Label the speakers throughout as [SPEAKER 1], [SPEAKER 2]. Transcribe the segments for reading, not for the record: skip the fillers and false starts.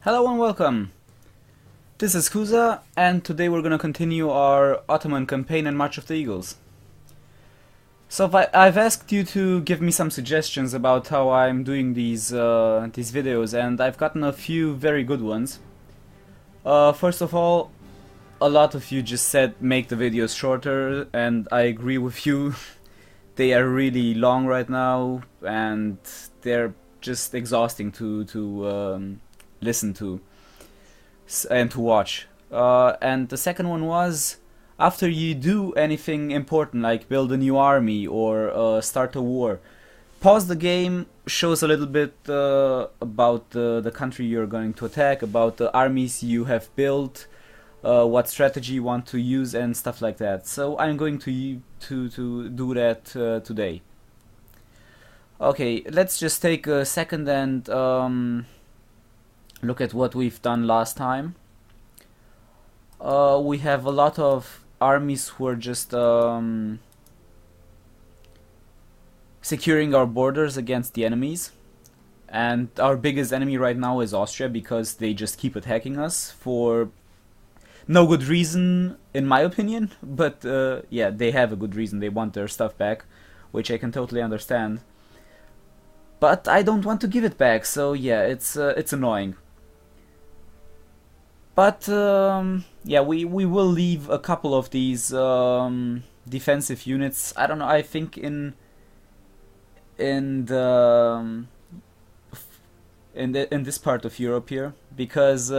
[SPEAKER 1] Hello and welcome! This is Cuza, and today we're gonna continue our Ottoman campaign and March of the Eagles. So I've asked you to give me some suggestions about how I'm doing these videos, and I've gotten a few very good ones. First of all, a lot of you just said make the videos shorter, and I agree with you. They are really long right now, and they're just exhausting to listen to and to watch. And the second one was, after you do anything important like build a new army or start a war, pause the game, shows a little bit about the country you're going to attack, about the armies you have built, what strategy you want to use and stuff like that. So I'm going to do that today. Okay, let's just take a second and look at what we've done last time. We have a lot of armies who are just securing our borders against the enemies. And our biggest enemy right now is Austria, because they just keep attacking us for no good reason, in my opinion. But yeah, they have a good reason. They want their stuff back, which I can totally understand. But I don't want to give it back, so yeah, it's annoying. But yeah, we will leave a couple of these defensive units. I don't know. I think in this part of Europe here, because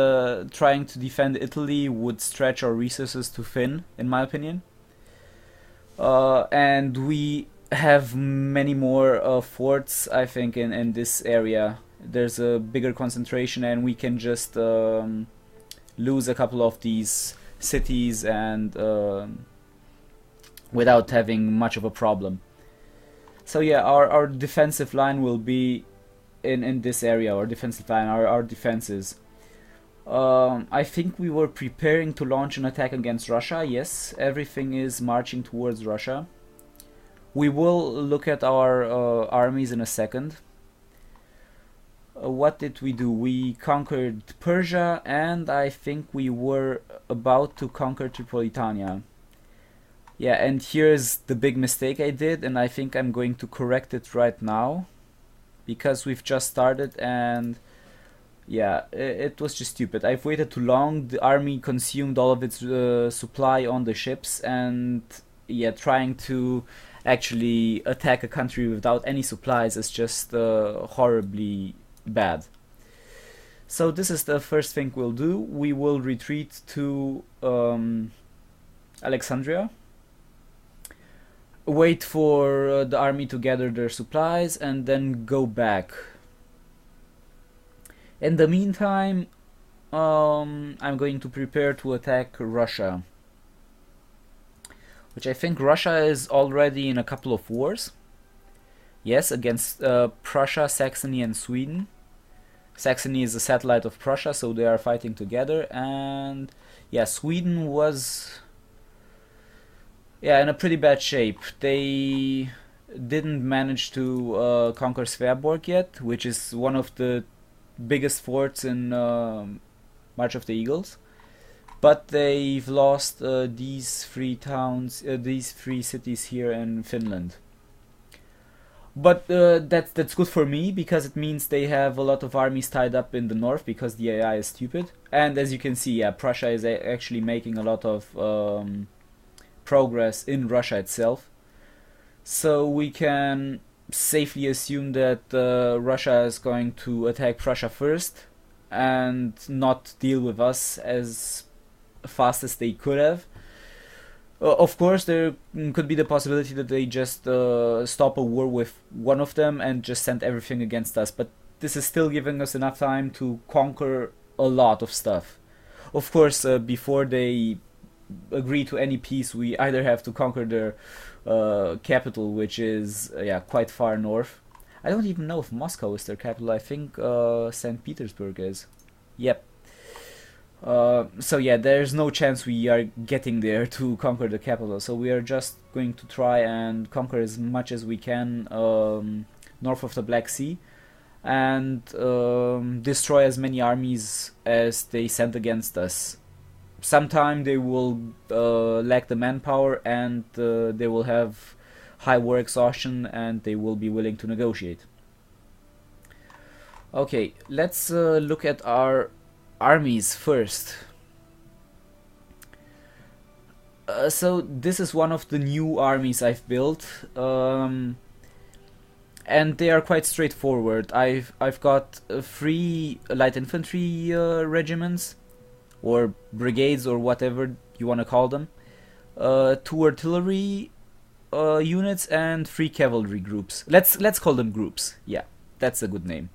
[SPEAKER 1] trying to defend Italy would stretch our resources too thin, in my opinion. And we have many more forts, I think, in this area. There's a bigger concentration, and we can just lose a couple of these cities and without having much of a problem. So yeah, our defensive line will be in this area, our defensive line, our defenses. I think we were preparing to launch an attack against Russia. Yes, everything is marching towards Russia. We will look at our armies in a second. What did we do? We conquered Persia, and I think we were about to conquer Tripolitania. Yeah, and here's the big mistake I did, and I think I'm going to correct it right now, because we've just started, and yeah, it was just stupid. I've waited too long. The army consumed all of its supply on the ships, and yeah, trying to actually attack a country without any supplies is just horribly bad. So this is the first thing we'll do. We will retreat to Alexandria, wait for the army to gather their supplies, and then go back. In the meantime, I'm going to prepare to attack Russia, which I think Russia is already in a couple of wars. Yes, against Prussia, Saxony and Sweden. Saxony is a satellite of Prussia, so they are fighting together. And yeah, Sweden was in a pretty bad shape. They didn't manage to conquer Sveaborg yet, which is one of the biggest forts in March of the Eagles. But they've lost these three cities here in Finland. But that's good for me, because it means they have a lot of armies tied up in the north, because the AI is stupid. And as you can see, yeah, Prussia is actually making a lot of progress in Russia itself. So we can safely assume that Russia is going to attack Prussia first and not deal with us as fast as they could have. Of course, there could be the possibility that they just stop a war with one of them and just send everything against us, but this is still giving us enough time to conquer a lot of stuff. Of course, before they agree to any peace, we either have to conquer their capital, which is quite far north. I don't even know if Moscow is their capital. I think St. Petersburg is. Yep. So yeah, there's no chance we are getting there to conquer the capital, so we are just going to try and conquer as much as we can north of the Black Sea. and destroy as many armies as they send against us. Sometime they will lack the manpower, and they will have high war exhaustion, and they will be willing to negotiate. Okay, let's look at our armies first. So this is one of the new armies I've built, and they are quite straightforward. I've got 3 light infantry regiments, or brigades, or whatever you want to call them, 2 artillery units, and 3 cavalry groups. Let's call them groups. Yeah, that's a good name.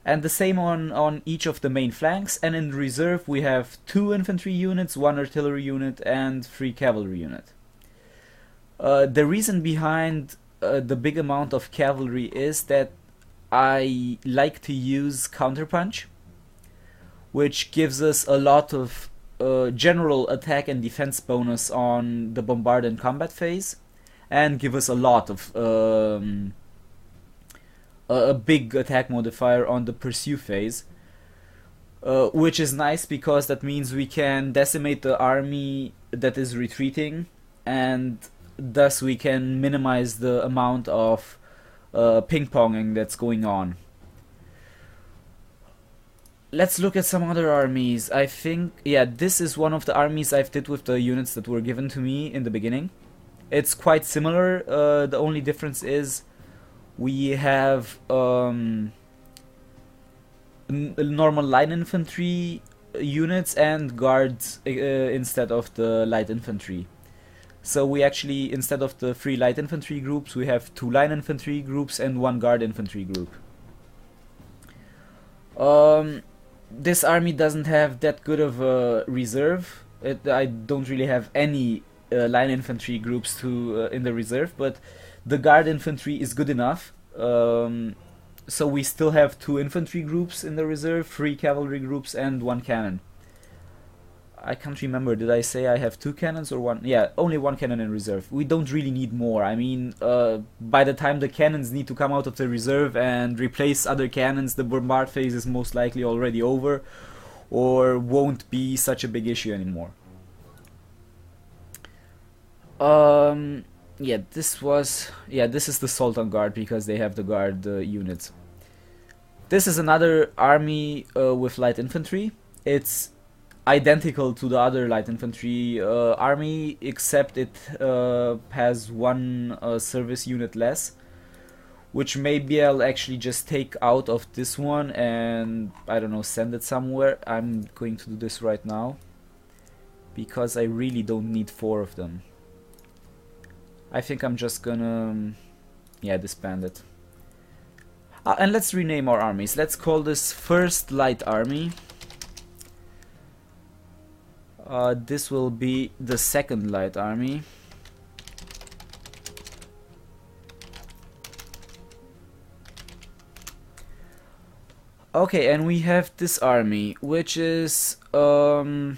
[SPEAKER 1] And the same on each of the main flanks, and in reserve we have 2 infantry units, 1 artillery unit, and 3 cavalry unit. The reason behind the big amount of cavalry is that I like to use counterpunch, which gives us a lot of general attack and defense bonus on the bombard and combat phase, and give us a lot of a big attack modifier on the pursue phase, which is nice because that means we can decimate the army that is retreating, and thus we can minimize the amount of ping-ponging that's going on. Let's look at some other armies. I think, yeah, this is one of the armies I've did with the units that were given to me in the beginning. It's quite similar. The only difference is we have normal line infantry units and guards instead of the light infantry. So we actually, instead of the 3 light infantry groups, we have 2 line infantry groups and 1 guard infantry group. This army doesn't have that good of a reserve. I don't really have any line infantry groups in the reserve, but the guard infantry is good enough. So we still have 2 infantry groups in the reserve, 3 cavalry groups, and 1 cannon. I can't remember, did I say I have 2 cannons or 1? Yeah, only 1 cannon in reserve. We don't really need more. I mean, by the time the cannons need to come out of the reserve and replace other cannons, the bombard phase is most likely already over, or won't be such a big issue anymore. Yeah, this is the Sultan Guard, because they have the guard units. This is another army with light infantry. It's identical to the other light infantry army, except it has 1 service unit less, which maybe I'll actually just take out of this one and, I don't know, send it somewhere. I'm going to do this right now, because I really don't need 4 of them. I think I'm just gonna, yeah, disband it. And let's rename our armies. Let's call this First Light Army. This will be the Second Light Army. Okay, and we have this army, which is another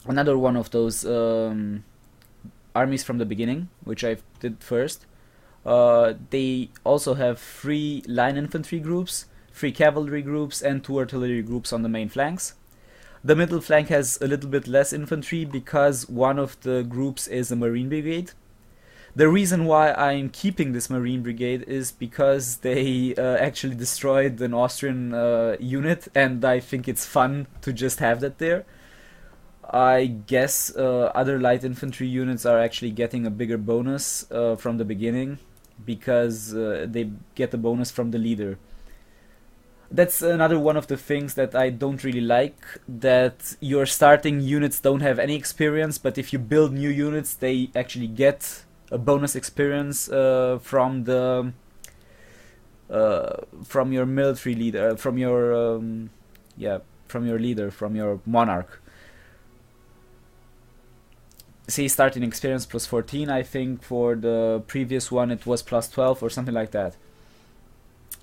[SPEAKER 1] one of those armies from the beginning, which I did first. They also have 3 line infantry groups, 3 cavalry groups, and 2 artillery groups on the main flanks. The middle flank has a little bit less infantry because one of the groups is a marine brigade. The reason why I'm keeping this marine brigade is because they actually destroyed an Austrian unit, and I think it's fun to just have that there. I guess other light infantry units are actually getting a bigger bonus from the beginning, because they get a bonus from the leader. That's another one of the things that I don't really like, that your starting units don't have any experience, but if you build new units, they actually get a bonus experience from your military leader, from your leader, from your monarch. See, starting experience plus 14, I think for the previous one it was plus 12 or something like that.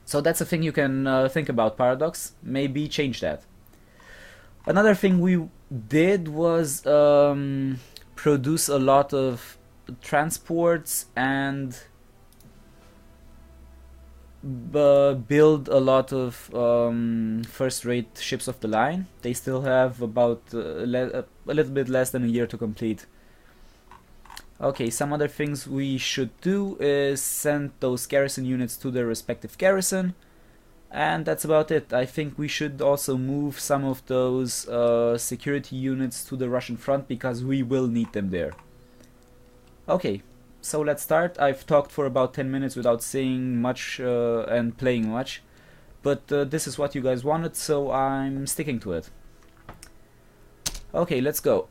[SPEAKER 1] So that's a thing you can think about, Paradox. Maybe change that. Another thing we did was produce a lot of transports and build a lot of first-rate ships of the line. They still have about a little bit less than a year to complete. Okay, some other things we should do is send those garrison units to their respective garrison, and that's about it. I think we should also move some of those security units to the Russian front because we will need them there. Okay, so let's start. I've talked for about 10 minutes without saying much and playing much, but this is what you guys wanted, so I'm sticking to it. Okay, let's go.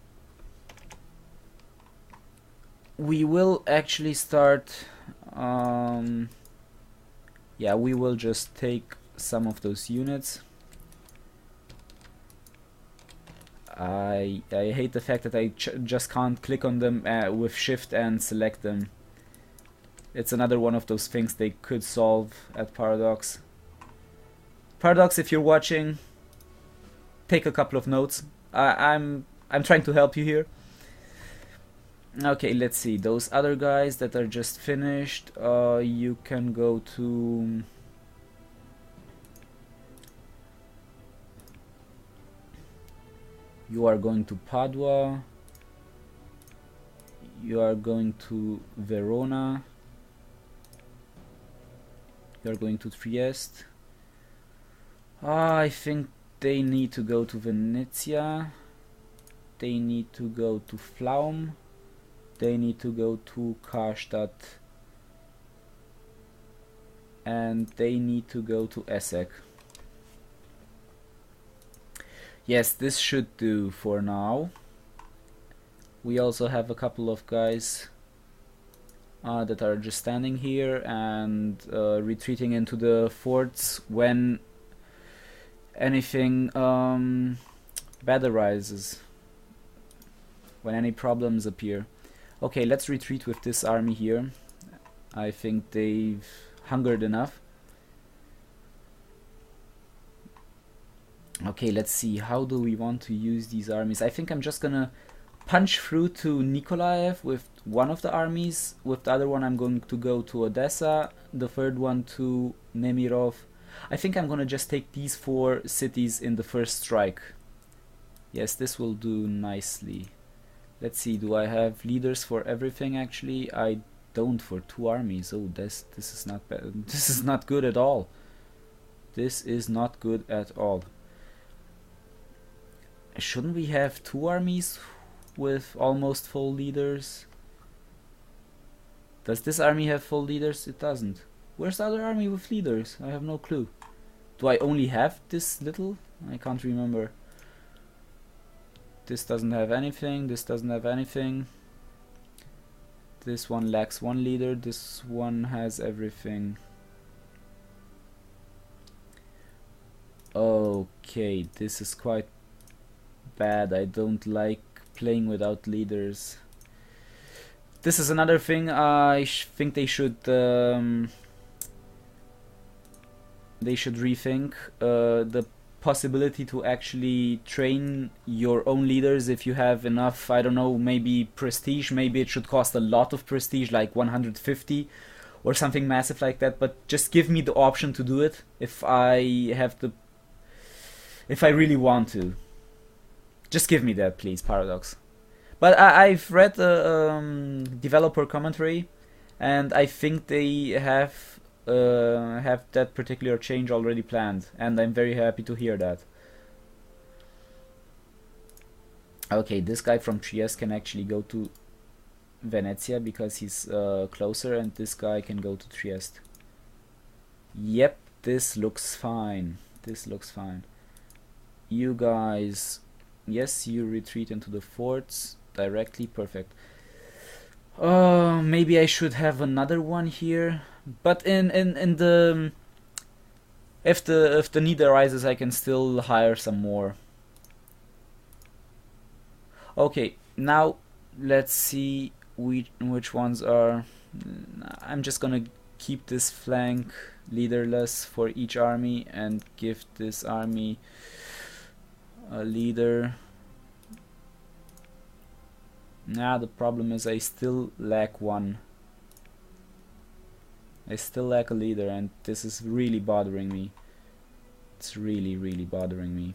[SPEAKER 1] We will actually start, yeah, we will just take some of those units. I hate the fact that I just can't click on them with shift and select them. It's another one of those things they could solve at Paradox. Paradox, if you're watching, take a couple of notes. I'm trying to help you here. Okay, let's see. Those other guys that are just finished, you can go to... You are going to Padua. You are going to Verona. You are going to Trieste. I think they need to go to Venezia. They need to go to Flaum. They need to go to Karstadt. And they need to go to Essek. Yes, this should do for now. We also have a couple of guys that are just standing here and retreating into the forts when anything bad arises, when any problems appear. Okay, let's retreat with this army here. I think they've hungered enough. Okay, let's see, how do we want to use these armies? I think I'm just gonna punch through to Nikolaev with one of the armies. With the other one I'm going to go to Odessa, the third one to Nemirov. I think I'm gonna just take these 4 cities in the first strike. Yes, this will do nicely. Let's see, do I have leaders for everything actually? I don't for 2 armies. Oh, this is not bad. This is not good at all. This is not good at all. Shouldn't we have 2 armies with almost full leaders? Does this army have full leaders? It doesn't. Where's the other army with leaders? I have no clue. Do I only have this little? I can't remember. This doesn't have anything. This doesn't have anything. This one lacks 1 leader. This one has everything. Okay, this is quite bad. I don't like playing without leaders. This is another thing I think they should rethink. The possibility to actually train your own leaders if you have enough, I don't know, maybe prestige. Maybe it should cost a lot of prestige, like 150 or something massive like that, but just give me the option to do it if I really want to. Just give me that, please, Paradox. But I've read the developer commentary, and I think they have that particular change already planned, and I'm very happy to hear that. Okay, this guy from Trieste can actually go to Venezia because he's closer, and this guy can go to Trieste. Yep, this looks fine. This looks fine. You guys, yes, you retreat into the forts directly. Perfect. Maybe I should have another one here, but in the if the need arises, I can still hire some more. Okay, now let's see which ones are. I'm just gonna keep this flank leaderless for each army and give this army a leader. Nah, the problem is I still lack 1. I still lack a leader, and this is really bothering me. It's really, really bothering me.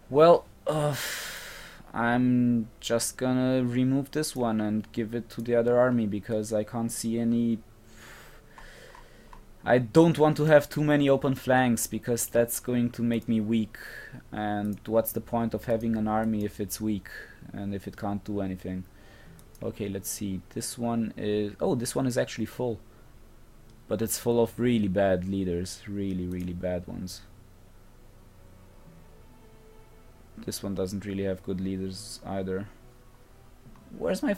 [SPEAKER 1] Well, I'm just gonna remove this one and give it to the other army, because I can't see any... I don't want to have too many open flanks, because that's going to make me weak. And what's the point of having an army if it's weak and if it can't do anything? Okay, let's see. This one is... oh, this one is actually full. But it's full of really bad leaders. Really, really bad ones. This one doesn't really have good leaders either. Where's my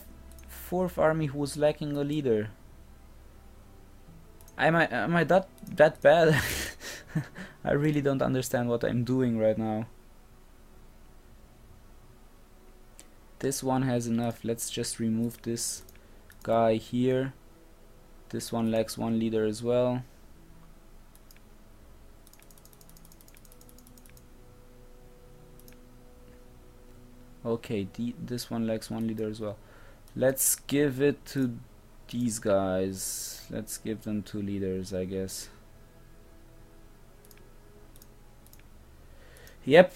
[SPEAKER 1] fourth army who was lacking a leader? Am I that bad? I really don't understand what I'm doing right now. This one has enough. Let's just remove this guy here. This one lacks one leader as well. Okay, this one lacks one leader as well. Let's give it to these guys. Let's give them 2 leaders, I guess. Yep.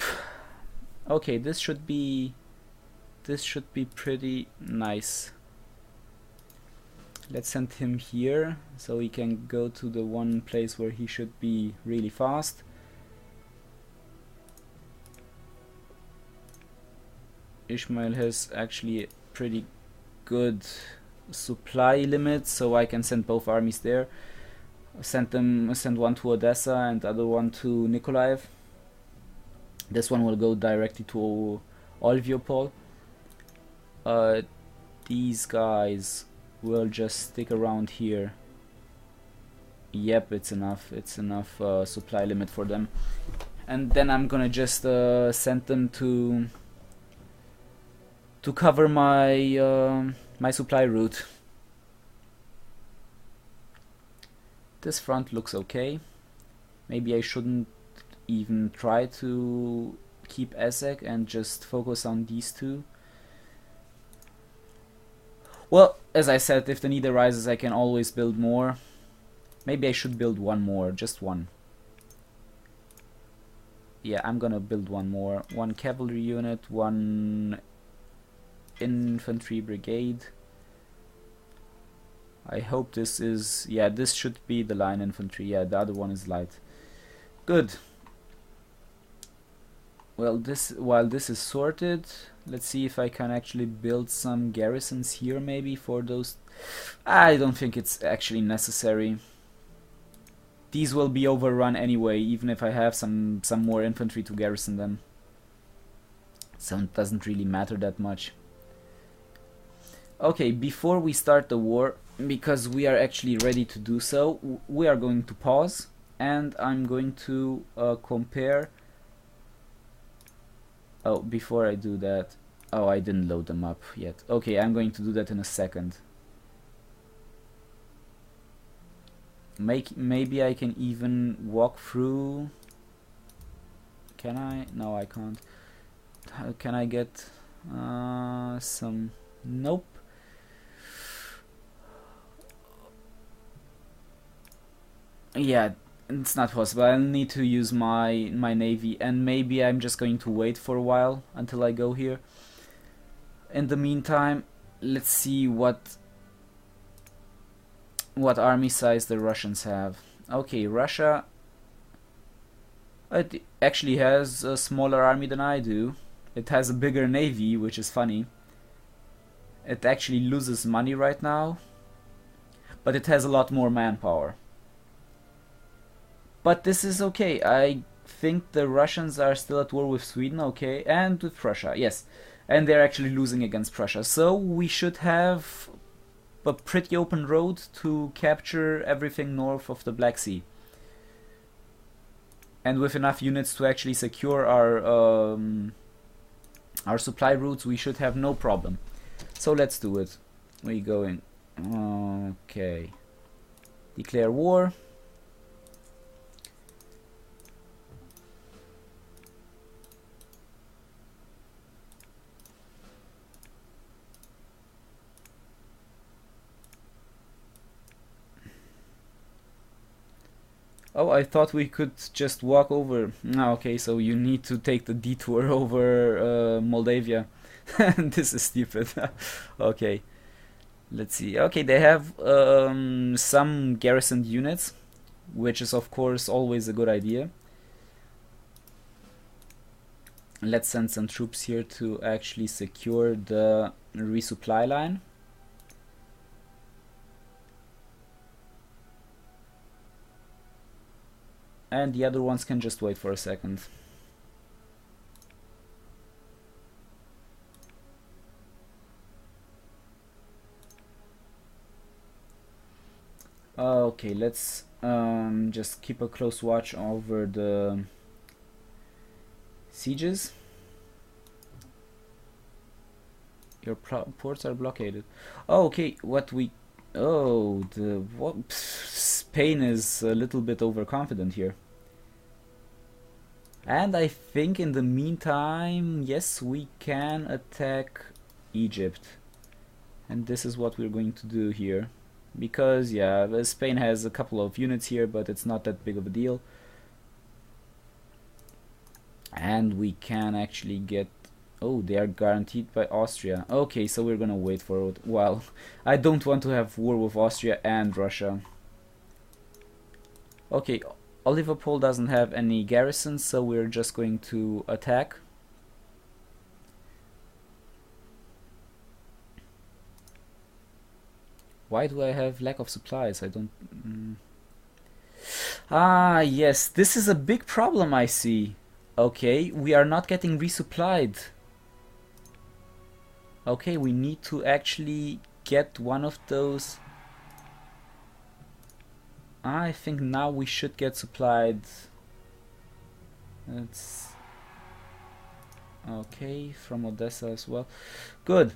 [SPEAKER 1] Okay, this should be pretty nice. Let's send him here so he can go to the one place where he should be really fast. Ishmael has actually pretty good supply limit, so I can send both armies there. Send one to Odessa and the other one to Nikolaev. This one will go directly to Olviopol. These guys will just stick around here. Yep, it's enough. It's enough supply limit for them. And then I'm gonna just send them to cover my my supply route. This front looks okay. Maybe I shouldn't even try to keep Essek and just focus on these 2. Well, as I said, if the need arises, I can always build more. Maybe I should build one more, just one. Yeah, I'm gonna build one more. One cavalry unit, one infantry brigade. I hope this is... yeah, this should be the line infantry. Yeah, the other one is light. Good. Well, while this is sorted, let's see if I can actually build some garrisons here maybe for those... I don't think it's actually necessary. These will be overrun anyway, even if I have some more infantry to garrison them. So it doesn't really matter that much. Okay, before we start the war, because we are actually ready to do so, we are going to pause, and I'm going to compare... oh, before I do that... oh, I didn't load them up yet. Okay, I'm going to do that in a second. Maybe I can even walk through... can I? No, I can't. Can I get some... nope. Yeah, it's not possible. I'll need to use my navy, and maybe I'm just going to wait for a while until I go here. In the meantime, let's see what army size the Russians have. Okay, Russia, it actually has a smaller army than I do. It has a bigger navy, which is funny. It actually loses money right now, but it has a lot more manpower. But this is okay. I think the Russians are still at war with Sweden, okay, and with Prussia, yes. And they're actually losing against Prussia. So we should have a pretty open road to capture everything north of the Black Sea. And with enough units to actually secure our supply routes, we should have no problem. So let's do it. Where are you going? Okay. Declare war. Oh, I thought we could just walk over. No, okay, so you need to take the detour over Moldavia. This is stupid. Okay, let's see. Okay, they have some garrisoned units, which is of course always a good idea. Let's send some troops here to actually secure the resupply line. And the other ones can just wait for a second. Okay, let's just keep a close watch over the sieges. Your ports are blockaded. Oh, okay, what we... Oh, the... What? Spain is a little bit overconfident here. And I think in the meantime, yes, we can attack Egypt. And this is what we're going to do here. Because, yeah, Spain has a couple of units here, but it's not that big of a deal. And we can actually get... Oh, they are guaranteed by Austria. Okay, so we're gonna wait for it. Well, I don't want to have war with Austria and Russia. Okay, Olivopol doesn't have any garrisons, so we're just going to attack. Why do I have lack of supplies? I don't... Ah, yes, this is a big problem I see. Okay, we are not getting resupplied. Okay, we need to actually get one of those. I think now we should get supplied. That's okay, from Odessa as well. Good.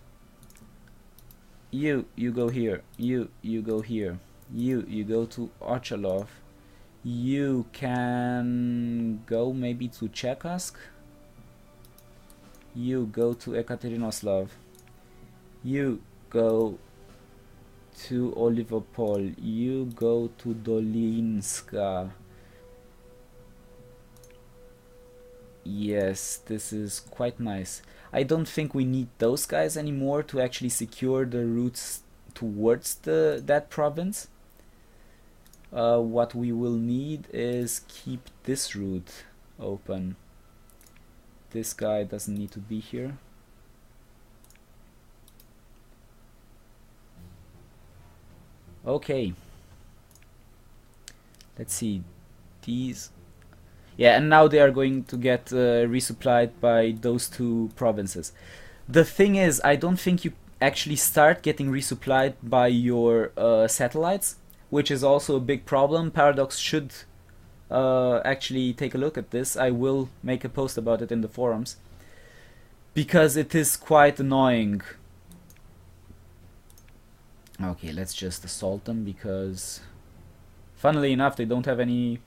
[SPEAKER 1] You go here. You go here. You go to Ochalov. You can go maybe to Cherkassk. You go to Ekaterinoslav. You go to Olivopol. You go to Dolinska. Yes, this is quite nice. I don't think we need those guys anymore to actually secure the routes towards that province. What we will need is keep this route open. This guy doesn't need to be here. Okay. Let's see. These... Yeah, and now they are going to get resupplied by those two provinces. The thing is, I don't think you actually start getting resupplied by your satellites, which is also a big problem. Paradox should actually take a look at this. I will make a post about it in the forums, because it is quite annoying. Okay, let's just assault them, because funnily enough they don't have any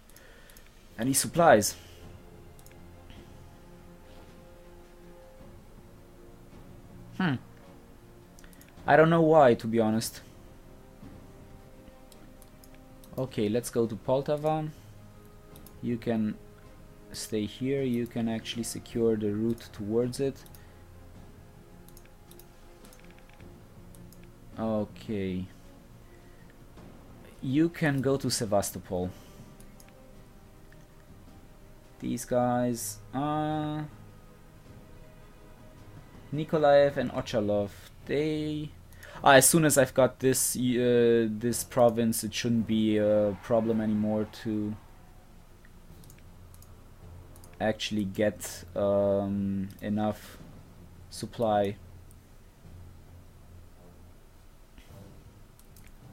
[SPEAKER 1] supplies. I don't know why, to be honest. Okay, let's go to Poltava. You can stay here. You can actually secure the route towards it. Okay. You can go to Sevastopol. These guys are Nikolaev and Ochalov. They... as soon as I've got this this province, it shouldn't be a problem anymore to actually get enough supply.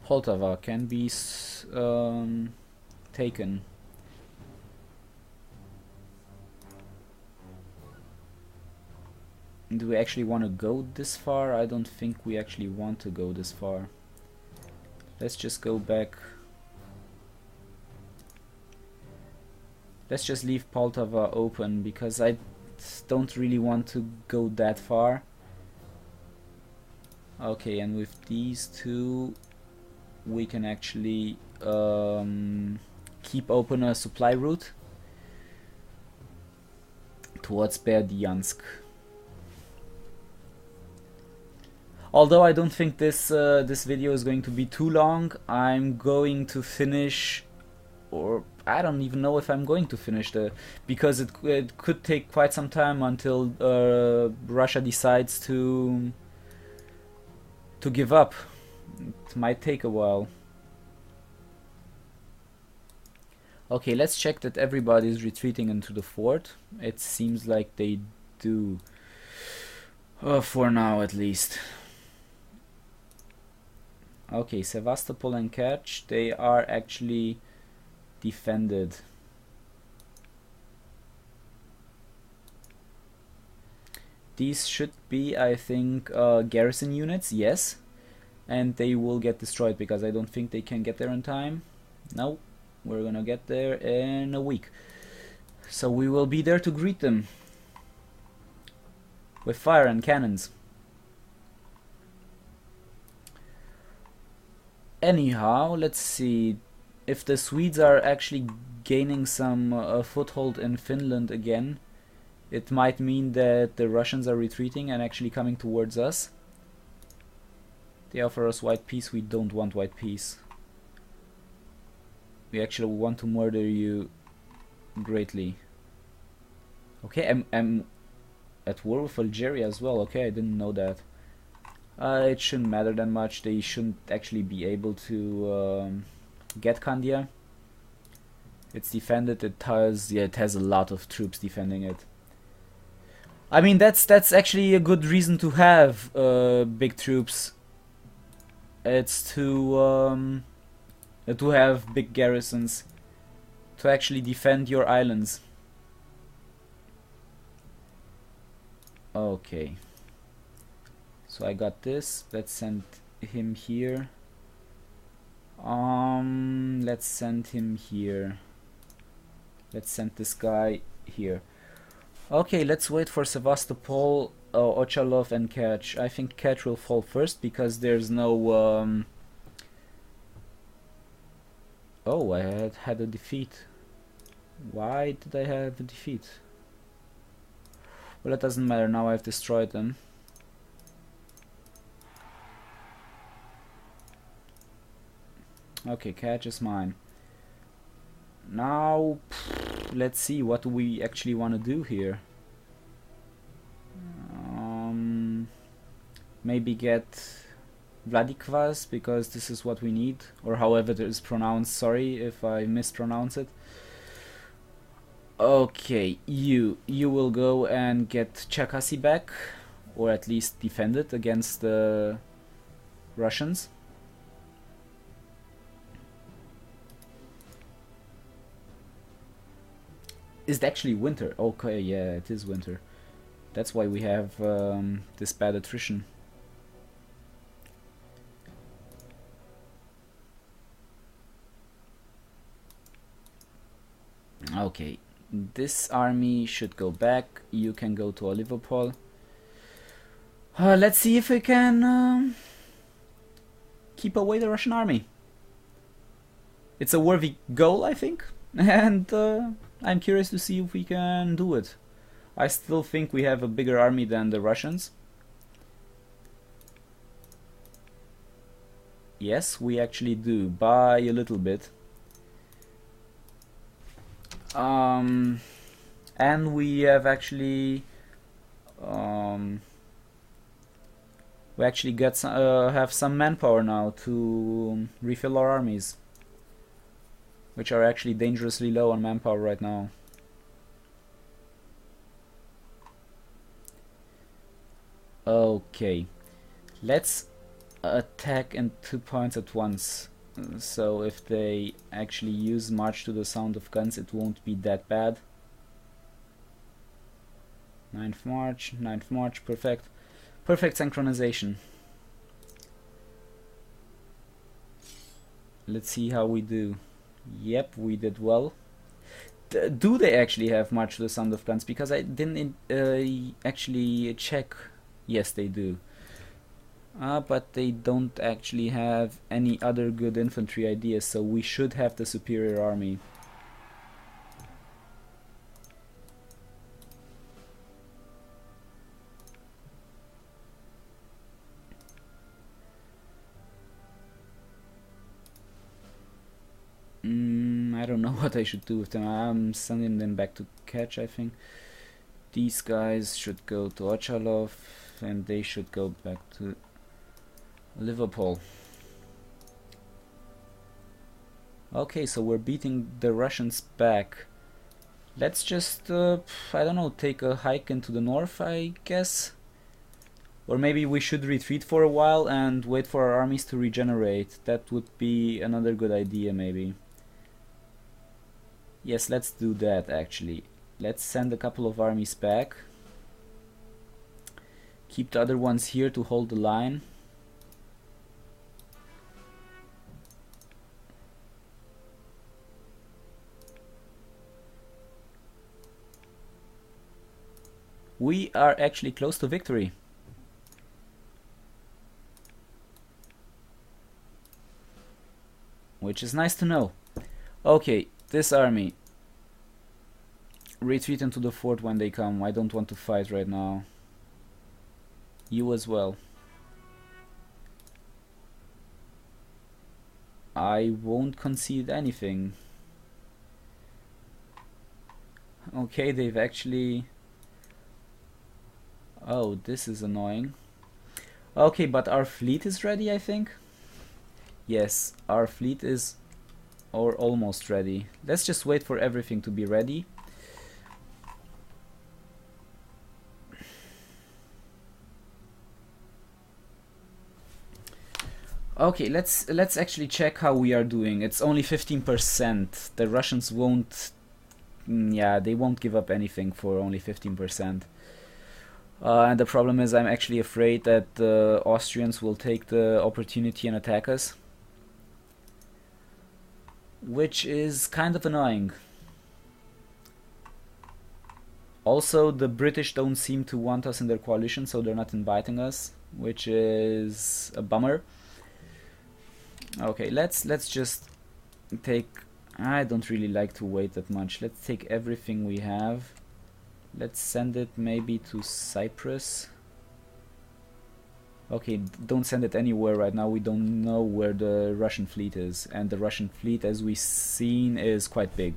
[SPEAKER 1] Poltava can be taken. Do we actually want to go this far? I don't think we actually want to go this far. Let's just go back. Let's just leave Poltava open, because I don't really want to go that far. Okay, and with these two we can actually keep open a supply route towards Berdyansk. Although I don't think this this video is going to be too long, I'm going to finish, or I don't even know if I'm going to finish because it could take quite some time until Russia decides to give up. It might take a while. Okay, let's check that everybody is retreating into the fort. It seems like they do, for now at least. Okay, Sevastopol and Kerch, they are actually defended. These should be, I think, garrison units, yes. And they will get destroyed because I don't think they can get there in time. No, we're gonna get there in a week. So we will be there to greet them with fire and cannons. Anyhow, let's see if the Swedes are actually gaining some foothold in Finland again. It might mean that the Russians are retreating and actually coming towards us. They offer us white peace. We don't want white peace. We actually want to murder you greatly. Okay, I'm at war with Algeria as well. Okay, I didn't know that. It shouldn't matter that much. They shouldn't actually be able to get Kandia. It's defended. It has, yeah, it has a lot of troops defending it. I mean, that's actually a good reason to have big troops. It's to have big garrisons to actually defend your islands. Okay. So I got this. Let's send him here. Let's send him here. Let's send this guy here. Okay, let's wait for Sevastopol, Ochalov and Kerch. I think Kerch will fall first because there's no oh, I had a defeat. Why did I have a defeat? Well, it doesn't matter, now I've destroyed them. Okay, Kerch is mine. Now, let's see, what do we actually want to do here? Maybe get Vladikvas, because this is what we need, or however it is pronounced. Sorry if I mispronounce it. Okay, you will go and get Cherkasy back, or at least defend it against the Russians. Is it actually winter? Okay, yeah, it is winter. That's why we have this bad attrition. Okay, this army should go back. You can go to Olivopol. Let's see if we can keep away the Russian army. It's a worthy goal, I think, and I'm curious to see if we can do it. I still think we have a bigger army than the Russians. Yes, we actually do, by a little bit. And we have actually got have some manpower now to refill our armies, which are actually dangerously low on manpower right now. Okay, let's attack in 2 points at once. So if they actually use March to the Sound of Guns, it won't be that bad. 9th March, perfect. Perfect synchronization. Let's see how we do. Yep, we did well. Do they actually have March to the Sound of Guns? Because I didn't actually check. Yes, they do. But they don't actually have any other good infantry ideas, so we should have the superior army. I don't know what I should do with them. I'm sending them back to catch, I think. These guys should go to Ochalov, and they should go back to Liverpool. Okay, so we're beating the Russians back. Let's just, I don't know, take a hike into the north, I guess. Or maybe we should retreat for a while and wait for our armies to regenerate. That would be another good idea, maybe. Yes, let's do that, actually. Let's send a couple of armies back. Keep the other ones here to hold the line. We are actually close to victory. Which is nice to know. Okay, this army. Retreat into the fort when they come. I don't want to fight right now. You as well. I won't concede anything. Okay, they've actually... Oh, this is annoying. Okay, but our fleet is ready, I think. Yes, our fleet is or almost ready. Let's just wait for everything to be ready. Okay, let's actually check how we are doing. It's only 15%. The Russians won't... yeah, they won't give up anything for only 15%. And the problem is I'm actually afraid that the Austrians will take the opportunity and attack us. Which is kind of annoying. Also, the British don't seem to want us in their coalition, so they're not inviting us, which is a bummer. Okay, let's just take... I don't really like to wait that much. Let's take everything we have. Let's send it maybe to Cyprus. Okay, don't send it anywhere right now. We don't know where the Russian fleet is. And the Russian fleet, as we've seen, is quite big.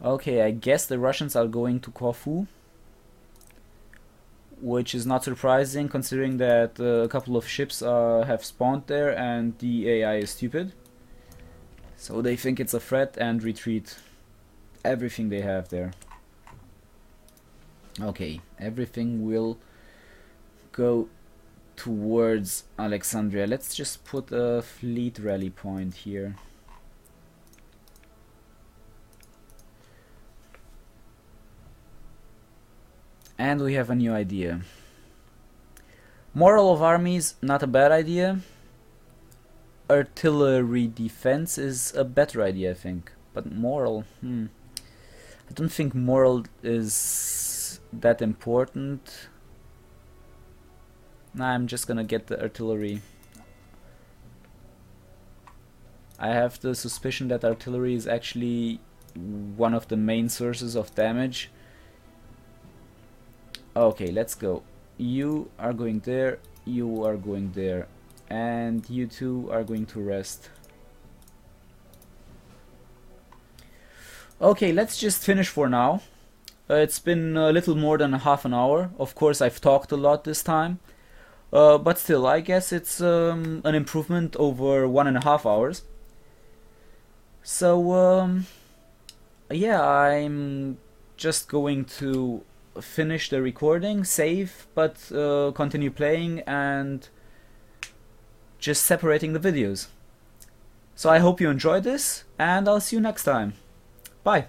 [SPEAKER 1] Okay, I guess the Russians are going to Corfu. Which is not surprising considering that a couple of ships have spawned there and the AI is stupid. So they think it's a threat and retreat everything they have there. Okay, everything will go towards Alexandria. Let's just put a fleet rally point here. And we have a new idea. Moral of armies, not a bad idea. Artillery defense is a better idea, I think. But moral, I don't think moral is that important. Nah, I'm just gonna get the artillery. I have the suspicion that artillery is actually one of the main sources of damage. Okay, let's go. You are going there, you are going there, and you two are going to rest. Okay, let's just finish for now. It's been a little more than half an hour. Of course, I've talked a lot this time. But still, I guess it's an improvement over 1.5 hours. So, yeah, I'm just going to finish the recording, save, but continue playing and just separating the videos. So I hope you enjoyed this, and I'll see you next time. Bye!